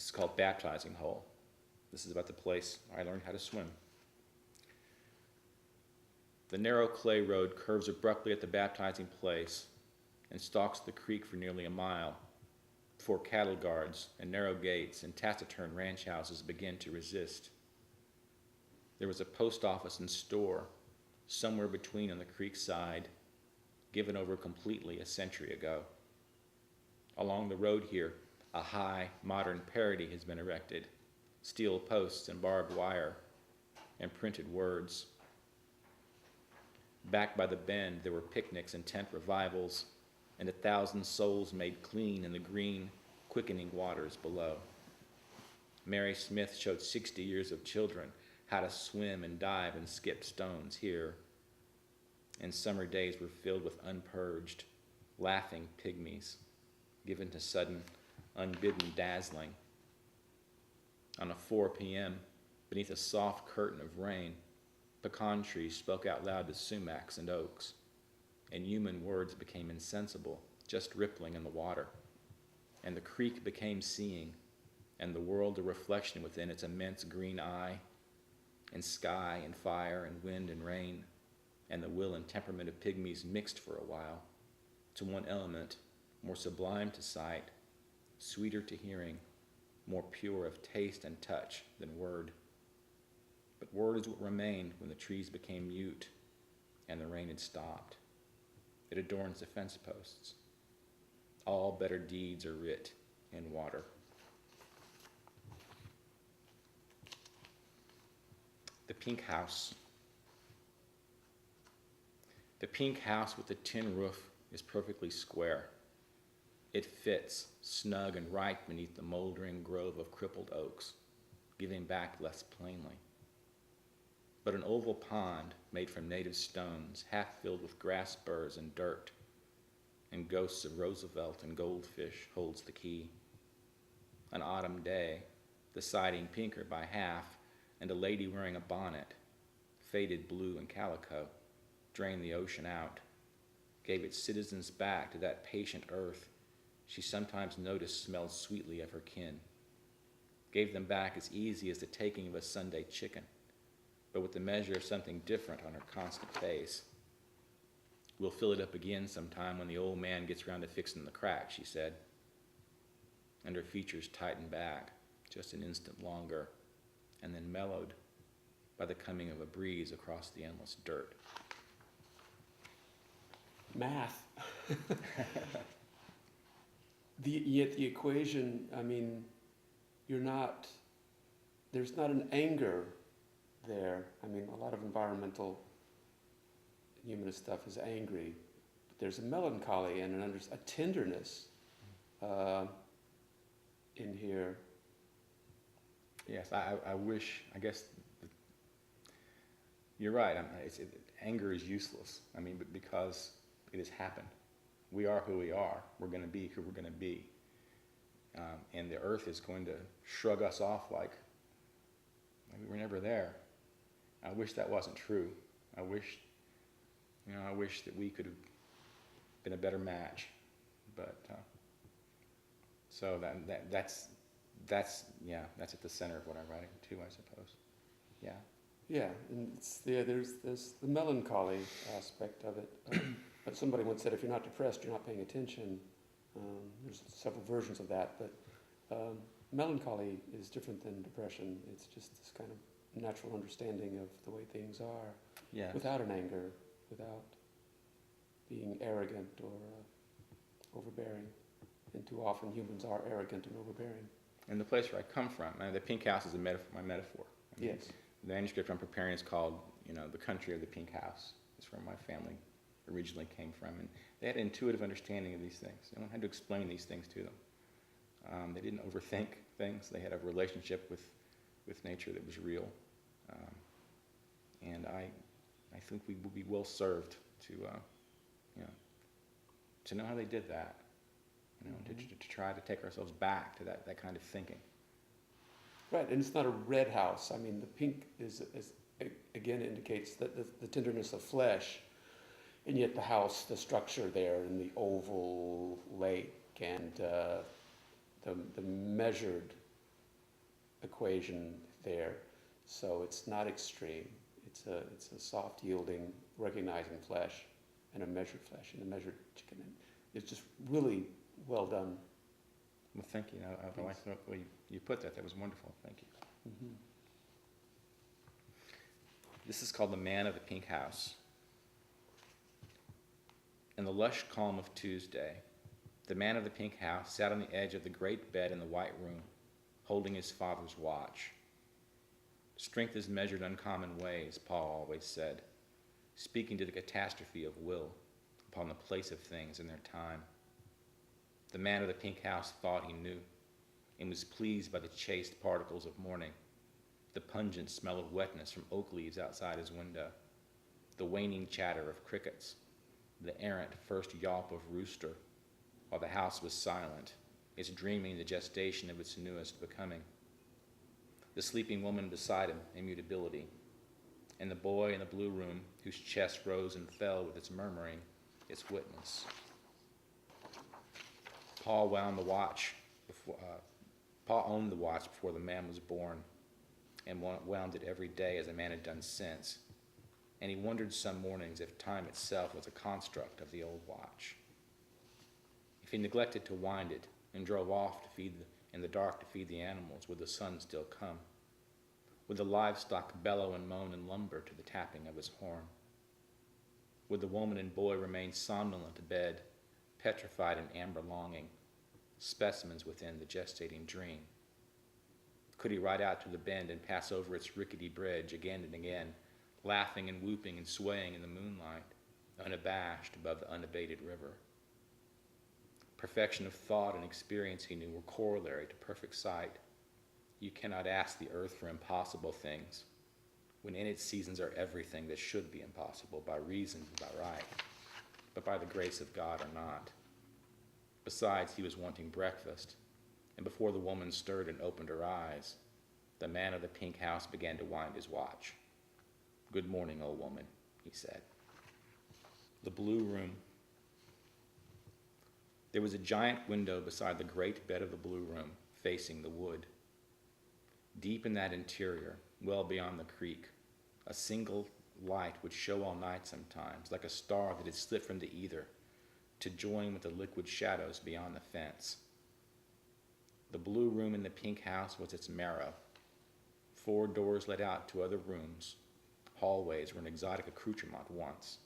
This is called Baptizing Hole. This is about the place I learned how to swim. The narrow clay road curves abruptly at the baptizing place and stalks the creek for nearly a mile before cattle guards and narrow gates and taciturn ranch houses begin to resist. There was a post office and store somewhere between on the creek side, given over completely a century ago. Along the road here, a high, modern parody has been erected, steel posts and barbed wire and printed words. Back by the bend, there were picnics and tent revivals, and 1,000 souls made clean in the green, quickening waters below. Mary Smith showed 60 years of children how to swim and dive and skip stones here. And summer days were filled with unpurged, laughing pygmies, given to sudden, unbidden dazzling. On a 4 p.m., beneath a soft curtain of rain, pecan trees spoke out loud to sumacs and oaks, and human words became insensible, just rippling in the water. And the creek became seeing, and the world a reflection within its immense green eye, and sky and fire and wind and rain, and the will and temperament of pygmies mixed for a while to one element, more sublime to sight, sweeter to hearing, more pure of taste and touch than word. But word is what remained when the trees became mute and the rain had stopped. It adorns the fence posts. All better deeds are writ in water. The pink house. The pink house with the tin roof is perfectly square. It fits, snug and right beneath the moldering grove of crippled oaks, giving back less plainly. But an oval pond made from native stones, half filled with grass burrs and dirt, and ghosts of Roosevelt and goldfish, holds the key. An autumn day, the siding pinker by half, and a lady wearing a bonnet, faded blue and calico, drained the ocean out, gave its citizens back to that patient earth she sometimes noticed smelled sweetly of her kin, gave them back as easy as the taking of a Sunday chicken, but with the measure of something different on her constant face. We'll fill it up again sometime when the old man gets around to fixing the crack, she said, and her features tightened back just an instant longer, and then mellowed by the coming of a breeze across the endless dirt. Math. Yet the equation, I mean, there's not an anger there. I mean, a lot of environmental humanist stuff is angry, but there's a melancholy and a tenderness in here. Yes, I wish, I guess, you're right. Anger is useless. I mean, but because it has happened. We are who we are. We're going to be who we're going to be. And the earth is going to shrug us off like we were never there. I wish that wasn't true. I wish that we could have been a better match. But so that's at the center of what I'm writing too, I suppose. Yeah. Yeah, and there's the melancholy aspect of it. But somebody once said, if you're not depressed, you're not paying attention. There's several versions of that, but melancholy is different than depression. It's just this kind of natural understanding of the way things are, Yes. without an anger, without being arrogant or overbearing. And too often humans are arrogant and overbearing. And the place where I come from, the pink house is my metaphor. I mean, Yes. The manuscript I'm preparing is called, The Country of the Pink House. It's where my family originally came from. And they had an intuitive understanding of these things. No one had to explain these things to them. They didn't overthink things. They had a relationship with nature that was real. And I think we will be well served to know how they did that. To try to take ourselves back to that kind of thinking. Right, and it's not a red house. I mean, the pink is again indicates that the tenderness of flesh, and yet the house, the structure there, and the oval lake, and the measured equation there. So it's not extreme. It's a soft yielding, recognizing flesh and a measured flesh and a measured chicken. And it's just really well done. Well, thank you. I like the way you put that. That was wonderful. Thank you. Mm-hmm. This is called The Man of the Pink House. In the lush calm of Tuesday, the man of the pink house sat on the edge of the great bed in the white room, holding his father's watch. Strength is measured uncommon ways, Paul always said, speaking to the catastrophe of will upon the place of things in their time. The man of the pink house thought he knew, and was pleased by the chaste particles of morning, the pungent smell of wetness from oak leaves outside his window, the waning chatter of crickets, the errant first yawp of rooster, while the house was silent, its dreaming the gestation of its newest becoming. The sleeping woman beside him, immutability, and the boy in the blue room whose chest rose and fell with its murmuring, its witness. Paul owned the watch before the man was born, and wound it every day as a man had done since. And he wondered some mornings if time itself was a construct of the old watch. If he neglected to wind it and drove off in the dark to feed the animals, would the sun still come? Would the livestock bellow and moan and lumber to the tapping of his horn? Would the woman and boy remain somnolent abed, petrified in amber longing, specimens within the gestating dream? Could he ride out to the bend and pass over its rickety bridge again and again, laughing and whooping and swaying in the moonlight, unabashed above the unabated river? Perfection of thought and experience, he knew, were corollary to perfect sight. You cannot ask the earth for impossible things, when in its seasons are everything that should be impossible by reason and by right, but by the grace of God or not. Besides, he was wanting breakfast, and before the woman stirred and opened her eyes, the man of the pink house began to wind his watch. "Good morning, old woman," he said. The blue room. There was a giant window beside the great bed of the blue room, facing the wood. Deep in that interior, well beyond the creek, a single light would show all night sometimes, like a star that had slipped from the ether to join with the liquid shadows beyond the fence. The blue room in the pink house was its marrow. 4 doors led out to other rooms. Hallways were an exotic accoutrement once,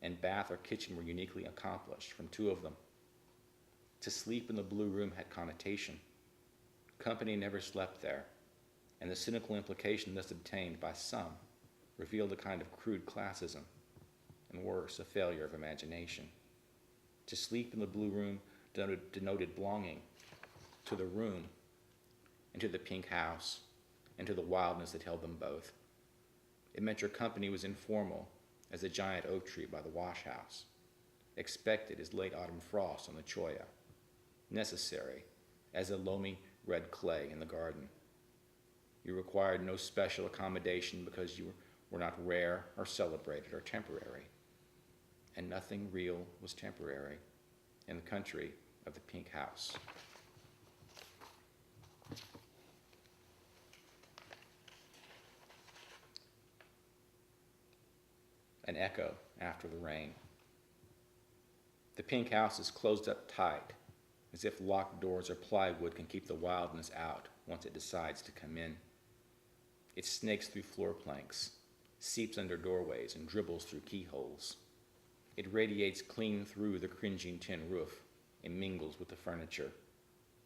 and bath or kitchen were uniquely accomplished from 2 of them. To sleep in the blue room had connotation. Company never slept there, and the cynical implication thus obtained by some revealed a kind of crude classism, and worse, a failure of imagination. To sleep in the blue room denoted belonging to the room and to the pink house and to the wildness that held them both. It meant your company was informal as a giant oak tree by the wash house, expected as late autumn frost on the cholla, necessary as a loamy red clay in the garden. You required no special accommodation because you were not rare or celebrated or temporary, and nothing real was temporary in the country of the pink house. An echo after the rain. The pink house is closed up tight, as if locked doors or plywood can keep the wildness out once it decides to come in. It snakes through floor planks, seeps under doorways, and dribbles through keyholes. It radiates clean through the cringing tin roof and mingles with the furniture,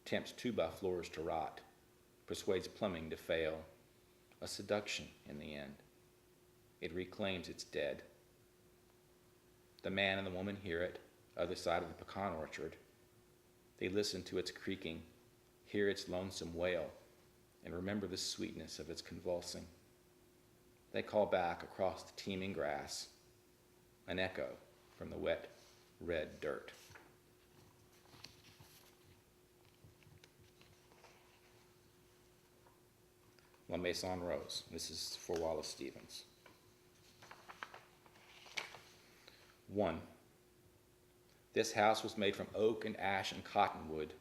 tempts 2x floors to rot, persuades plumbing to fail, a seduction in the end. It reclaims its dead. The man and the woman hear it, other side of the pecan orchard. They listen to its creaking, hear its lonesome wail, and remember the sweetness of its convulsing. They call back across the teeming grass, an echo from the wet, red dirt. La Maison Rose. This is for Wallace Stevens. 1. This house was made from oak and ash and cottonwood,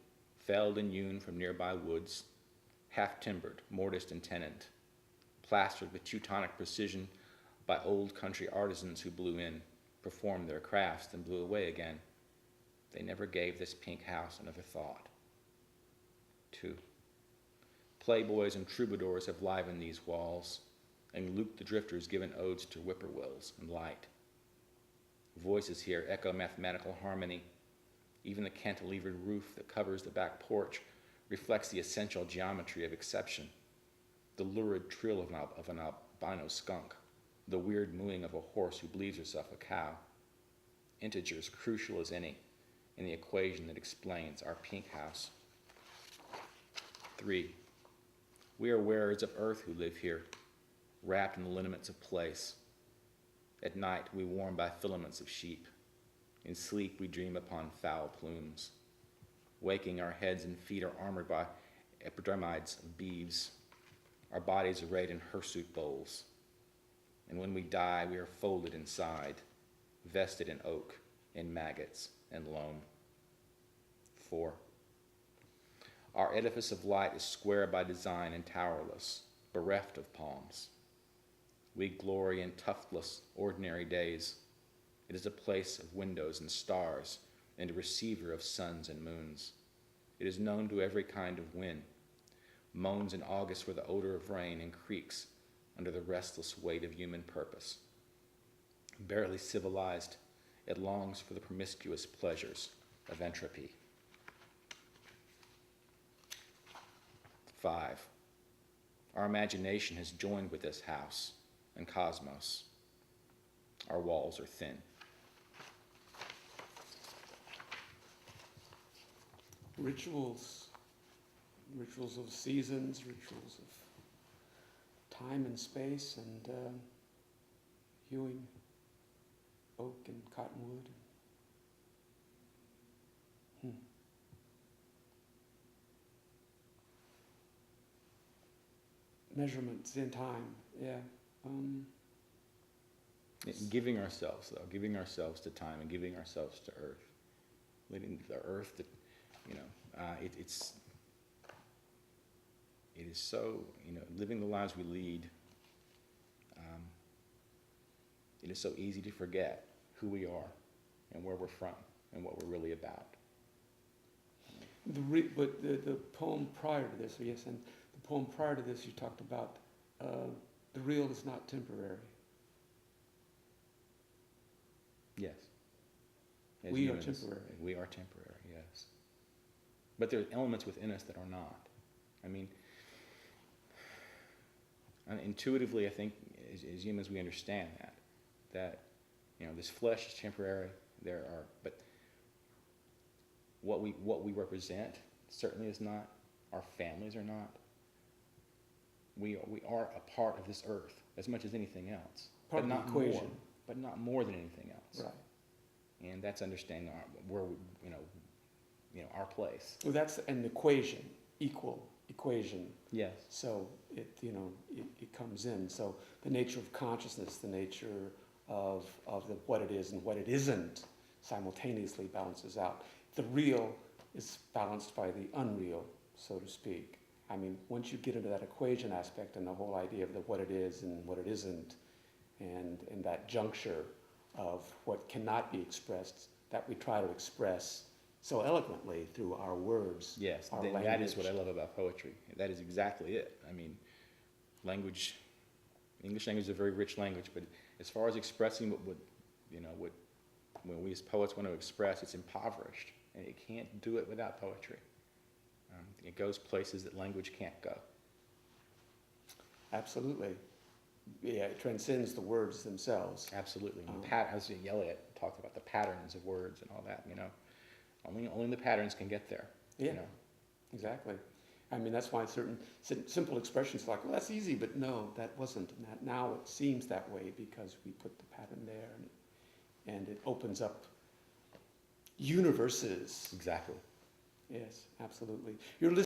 felled and hewn from nearby woods, half-timbered, mortised and tenoned, plastered with Teutonic precision by old country artisans who blew in, performed their crafts, then blew away again. They never gave this pink house another thought. 2. Playboys and troubadours have livened these walls, and Luke the Drifter's given odes to whippoorwills and light. Voices here echo mathematical harmony. Even the cantilevered roof that covers the back porch reflects the essential geometry of exception. The lurid trill of an albino skunk, the weird mooing of a horse who believes herself a cow. Integers crucial as any in the equation that explains our pink house. 3. We are wearers of earth who live here, wrapped in the lineaments of place. At night we warm by filaments of sheep. In sleep we dream upon foul plumes. Waking, our heads and feet are armored by epidermides of beeves, our bodies arrayed in hirsute bowls. And when we die, we are folded inside, vested in oak, in maggots, and loam. 4. Our edifice of light is square by design and towerless, bereft of palms. We glory in tuftless, ordinary days. It is a place of windows and stars, and a receiver of suns and moons. It is known to every kind of wind, moans in August with the odor of rain, and creaks under the restless weight of human purpose. Barely civilized, it longs for the promiscuous pleasures of entropy. 5. Our imagination has joined with this house and cosmos. Our walls are thin. Rituals of seasons, rituals of time and space, and hewing oak and cottonwood. Measurements in time, yeah. Giving ourselves to time and giving ourselves to earth. Letting the earth, it is so, living the lives we lead, it is so easy to forget who we are and where we're from and what we're really about. But the poem prior to this, yes, and the poem prior to this, you talked about the real is not temporary. Yes. As We are humans, temporary. We are temporary, yes. But there are elements within us that are not. I mean, and intuitively, I think, as humans, we understand that this flesh is temporary. But what we represent certainly is not. Our families are not. We are a part of this earth as much as anything else. Part of the equation. But not more than anything else. Right. And that's understanding our place. Well, that's an equation, equal equation. Yes. So it comes in. So the nature of consciousness, the nature of what it is and what it isn't, simultaneously balances out. The real is balanced by the unreal, so to speak. I mean, once you get into that equation aspect and the whole idea of what it is and what it isn't, and that juncture of what cannot be expressed, that we try to express so eloquently through our words. Yes, our that language. is what I love about poetry. That is exactly it. I mean, English language is a very rich language, but as far as expressing what when we as poets want to express, it's impoverished, and you can't do it without poetry. It goes places that language can't go. Absolutely. Yeah, it transcends the words themselves. Absolutely. As Eliot talked about the patterns of words and all that, only the patterns can get there. Yeah, exactly. I mean, that's why certain simple expressions like, well, that's easy, but no, that wasn't. And that now it seems that way because we put the pattern there, and it opens up universes. Exactly. Yes, absolutely. You're listening